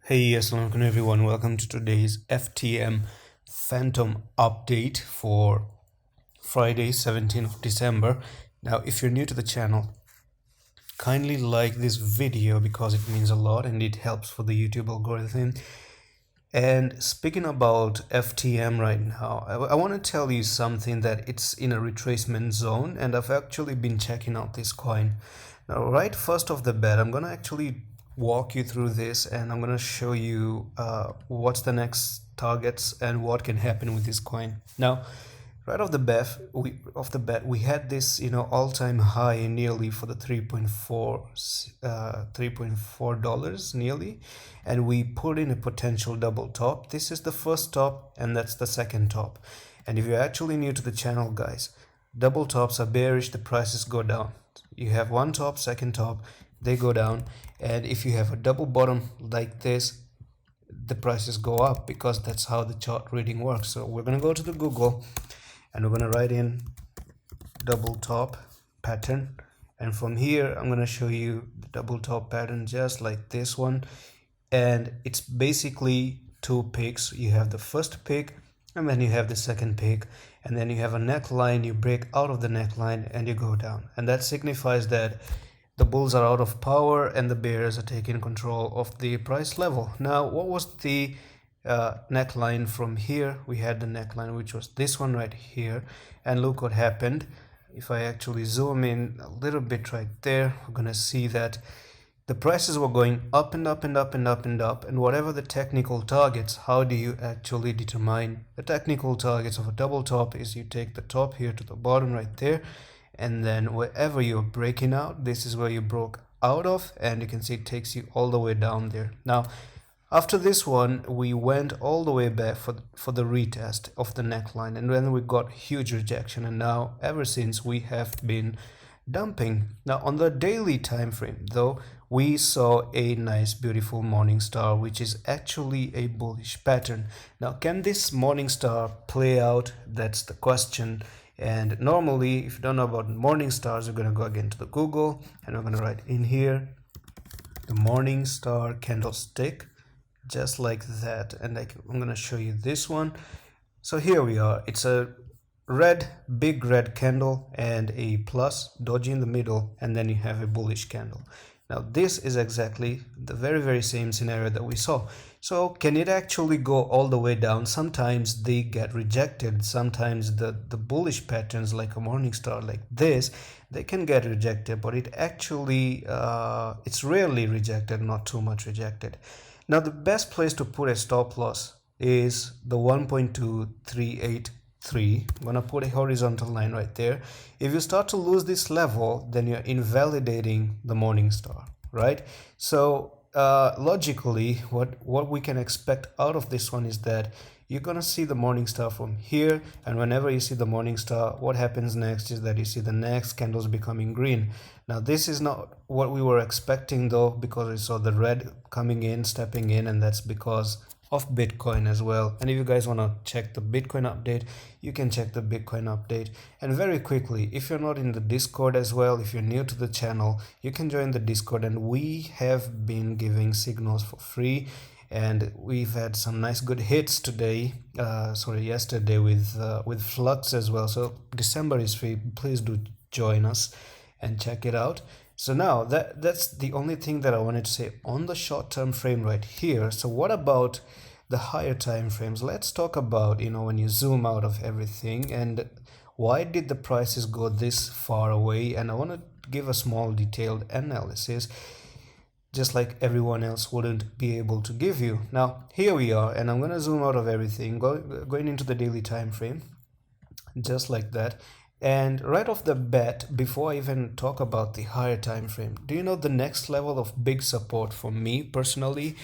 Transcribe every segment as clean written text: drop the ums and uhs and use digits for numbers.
Hey, assalamu alaikum everyone. Welcome to today's FTM Phantom update for Friday, 17th of December. Now, if you're new to the channel, kindly like this video because it means a lot and it helps for the YouTube algorithm. And speaking about FTM right now, I want to tell you something that it's in a retracement zone, and I've actually been checking out this coin. Now, right first off the bat, I'm going to actually walk you through this and I'm going to show you what's the next targets and what can happen with this coin. Now, right off the bat, we had this all-time high nearly for the 3.4 dollars nearly, and we put in a potential double top. This is the first top and that's the second top. And if you're actually new to the channel, guys, double tops are bearish, the prices go down. You have one top, second top, they go down. And if you have a double bottom like this, the prices go up because that's how the chart reading works. So we're going to go to the Google and we're going to write in double top pattern, and from here I'm going to show you the double top pattern just like this one. And it's basically two picks. You have the first pick and then you have the second pick, and then you have a neckline, you break out of the neckline and you go down, and that signifies that the bulls are out of power and the bears are taking control of the price level. Now, what was the neckline from here? We had the neckline, which was this one right here, and look what happened. If I actually zoom in a little bit right there, we're gonna see that the prices were going up and up and up and up and up, and whatever the technical targets, how do you actually determine the technical targets of a double top? Is you take the top here to the bottom right there, and then wherever you're breaking out, this is where you broke out of, and you can see it takes you all the way down there. Now, after this one, we went all the way back for the retest of the neckline, and then we got huge rejection, and now ever since we have been dumping. Now, on the daily time frame though, we saw a nice beautiful morning star, which is actually a bullish pattern. Now, can this morning star play out? That's the question. And normally, if you don't know about morning stars, you're going to go again to the Google and we're going to write in here the morning star candlestick, just like that. And I'm going to show you this one. So here we are. It's a big red candle and a plus doji in the middle, and then you have a bullish candle. Now, this is exactly the very same scenario that we saw. So can it actually go all the way down? Sometimes they get rejected. Sometimes the bullish patterns like a morning star like this, they can get rejected, but it actually it's rarely rejected, not too much rejected. Now, the best place to put a stop loss is the 1.2383. I'm gonna put a horizontal line right there. If you start to lose this level, then you're invalidating the morning star, right? So logically, what we can expect out of this one is that you're gonna see the morning star from here, and whenever you see the morning star, what happens next is that you see the next candles becoming green. Now, this is not what we were expecting though, because we saw the red coming in, stepping in, and that's because of Bitcoin as well. And if you guys want to check the Bitcoin update, you can check the Bitcoin update. And very quickly, if you're not in the Discord as well, if you're new to the channel, you can join the Discord, and we have been giving signals for free, and we've had some nice good hits today, yesterday with Flux as well. So December is free. Please do join us and check it out. So now that's the only thing that I wanted to say on the short-term frame right here. So what about the higher time frames? Let's talk about, when you zoom out of everything, and why did the prices go this far away? And I want to give a small detailed analysis, just like everyone else wouldn't be able to give you. Now, here we are, and I'm going to zoom out of everything, going into the daily time frame, just like that. And right off the bat, before I even talk about the higher time frame, do you know the next level of big support for me personally,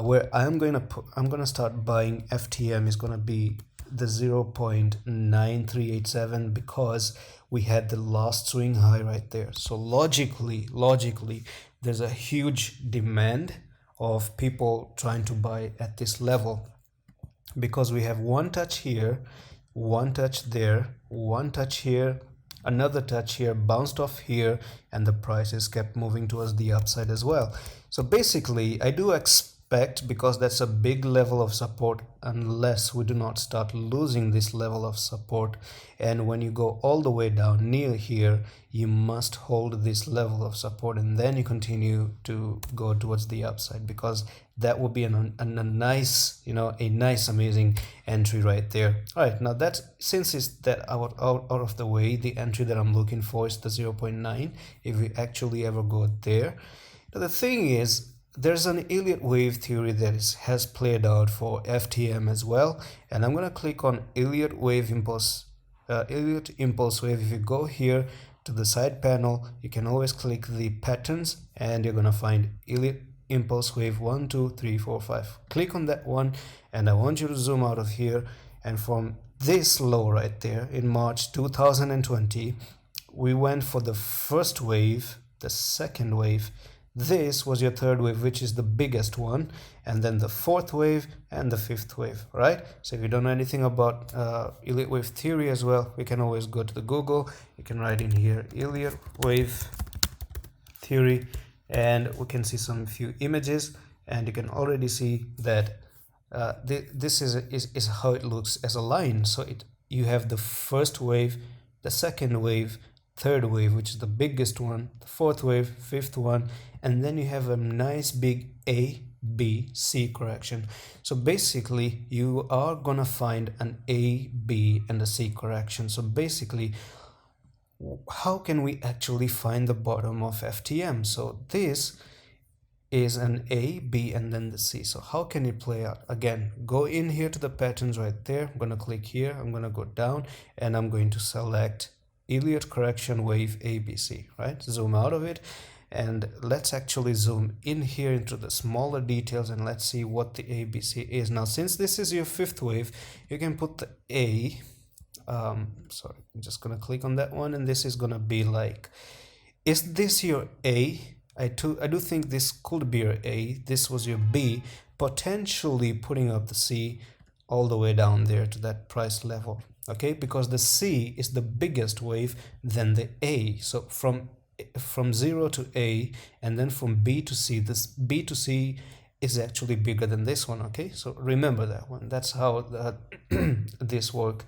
where I'm gonna start buying FTM, is gonna be the 0.9387, because we had the last swing high right there. So logically, there's a huge demand of people trying to buy at this level, because we have one touch here, one touch there, one touch here, another touch here, bounced off here, and the prices kept moving towards the upside as well. So basically, I do expect, because that's a big level of support, unless we do not start losing this level of support. And when you go all the way down near here, you must hold this level of support, and then you continue to go towards the upside, because that will be a nice, a nice amazing entry right there. All right, now that, since it's that out of the way, the entry that I'm looking for is the 0.9 if we actually ever go there. Now the thing is, there's an Elliott wave theory that has played out for FTM as well, and I'm gonna click on Elliott impulse wave. If you go here to the side panel, you can always click the patterns, and you're gonna find Elliott impulse wave 1 2 3 4 5. Click on that one, and I want you to zoom out of here, and from this low right there in March 2020, we went for the first wave, the second wave. This was your third wave, which is the biggest one, and then the fourth wave and the fifth wave, right? So if you don't know anything about Elliott wave theory as well, we can always go to the Google. You can write in here Elliott wave theory, and we can see some few images, and you can already see that this is how it looks as a line. So you have the first wave, the second wave, third wave, which is the biggest one, the fourth wave, fifth one, and then you have a nice big A, B, C correction. So basically you are gonna find an A, B, and a C correction. So basically, how can we actually find the bottom of FTM? So this is an A, B, and then the C. So how can it play out? Again, go in here to the patterns right there. I'm gonna click here, I'm gonna go down, and I'm going to select Elliott correction wave ABC, right? Zoom out of it, and let's actually zoom in here into the smaller details, and let's see what the ABC is. Now, since this is your fifth wave, you can put the A, sorry, I'm just gonna click on that one, and this is gonna be like, is this your A? I do think this could be your A. This was your B, potentially putting up the C all the way down there to that price level. Okay, because the C is the biggest wave than the A. So from 0 to A, and then from B to C, this B to C is actually bigger than this one. Okay, so remember that one. That's how this work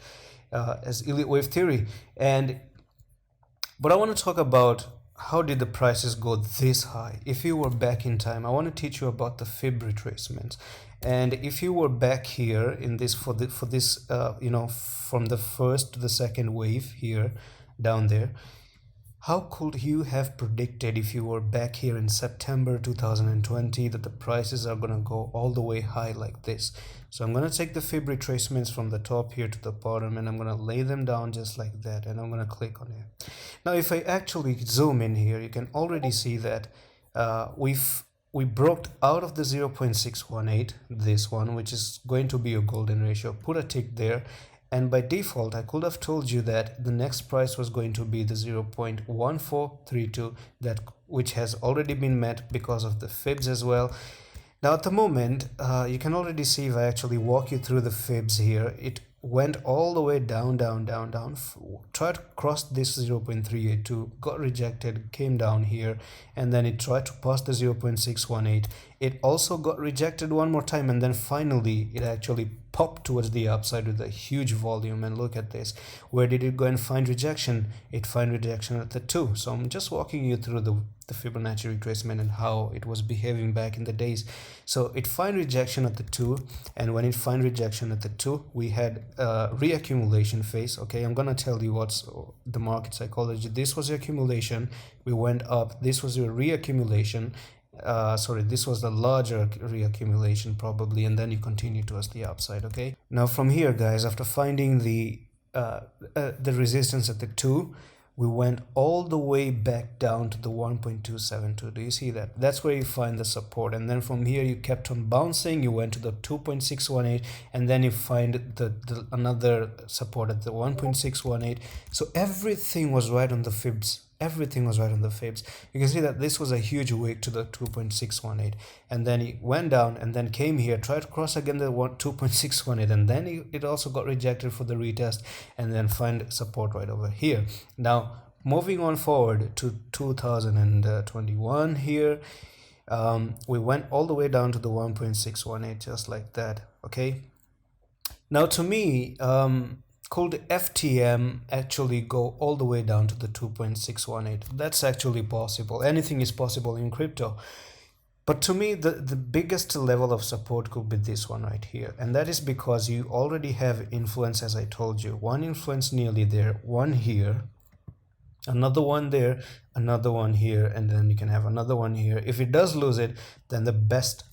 as Elliott wave theory. But I want to talk about, how did the prices go this high? If you were back in time, I want to teach you about the FIB retracements. And if you were back here in this for this from the first to the second wave here down there, how could you have predicted, if you were back here in September 2020, that the prices are going to go all the way high like this? So I'm going to take the FIB retracements from the top here to the bottom, and I'm going to lay them down just like that, and I'm going to click on it. Now if I actually zoom in here, you can already see that we broke out of the 0.618, this one, which is going to be a golden ratio. Put a tick there, and by default I could have told you that the next price was going to be the 0.1432, which has already been met because of the FIBS as well. Now at the moment, you can already see, if I actually walk you through the FIBS here, it went all the way down, tried to cross this 0.382, got rejected, came down here, and then it tried to pass the 0.618. It also got rejected one more time, and then finally it actually popped towards the upside with a huge volume. And look at this. Where did it go and find rejection? It found rejection at the 2. So I'm just walking you through the Fibonacci retracement and how it was behaving back in the days. So it find rejection at the 2, and when it find rejection at the 2, we had a reaccumulation phase. Okay, I'm gonna tell you what's the market psychology. This was the accumulation, we went up. This was your reaccumulation. This was the larger reaccumulation probably, and then you continue towards the upside. Okay, now from here, guys, after finding the resistance at the 2, we went all the way back down to the 1.272. Do you see that? That's where you find the support, and then from here you kept on bouncing. You went to the 2.618, and then you find the another support at the 1.618. So everything was right on the FIBS. Everything was right on the FIBS. You can see that this was a huge wick to the 2.618, and then it went down and then came here, tried to cross again the 2.618, and then it also got rejected for the retest, and then find support right over here. Now moving on forward to 2021 here, We went all the way down to the 1.618 just like that. Okay, now to me, could FTM actually go all the way down to the 2.618? That's actually possible. Anything is possible in crypto. But to me, the biggest level of support could be this one right here. And that is because you already have influence, as I told you. One influence nearly there, one here, another one there, another one here, and then you can have another one here. If it does lose it, then the best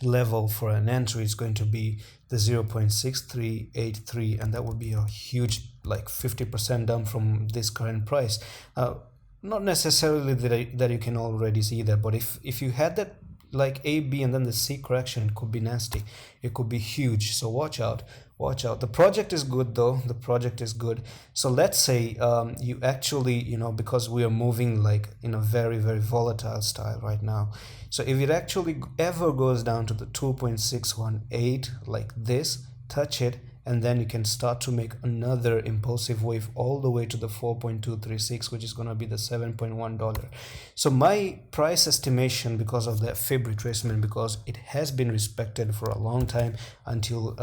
level for an entry is going to be the 0.6383, and that would be a huge, like 50% down from this current price. Not necessarily that you can already see that, but if you had that like A, B, and then the C correction, it could be nasty. It could be huge. So watch out. Watch out. The project is good though. The project is good. So let's say you actually, because we are moving like in a very, very volatile style right now. So if it actually ever goes down to the 2.618 like this, touch it, and then you can start to make another impulsive wave all the way to the 4.236, which is going to be the $7.1. So my price estimation, because of the FIB retracement, because it has been respected for a long time until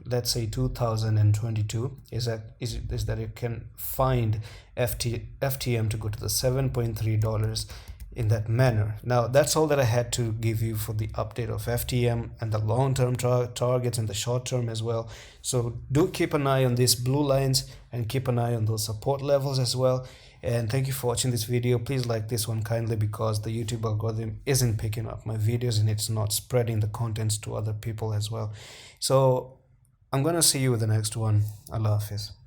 let's say 2022, is that you can find FTM to go to the $7.3 in that manner. Now that's all that I had to give you for the update of FTM and the long-term targets and the short-term as well. So do keep an eye on these blue lines and keep an eye on those support levels as well. And thank you for watching this video. Please like this one kindly, because the YouTube algorithm isn't picking up my videos and it's not spreading the contents to other people as well. So I'm gonna see you with the next one. Allah Hafiz.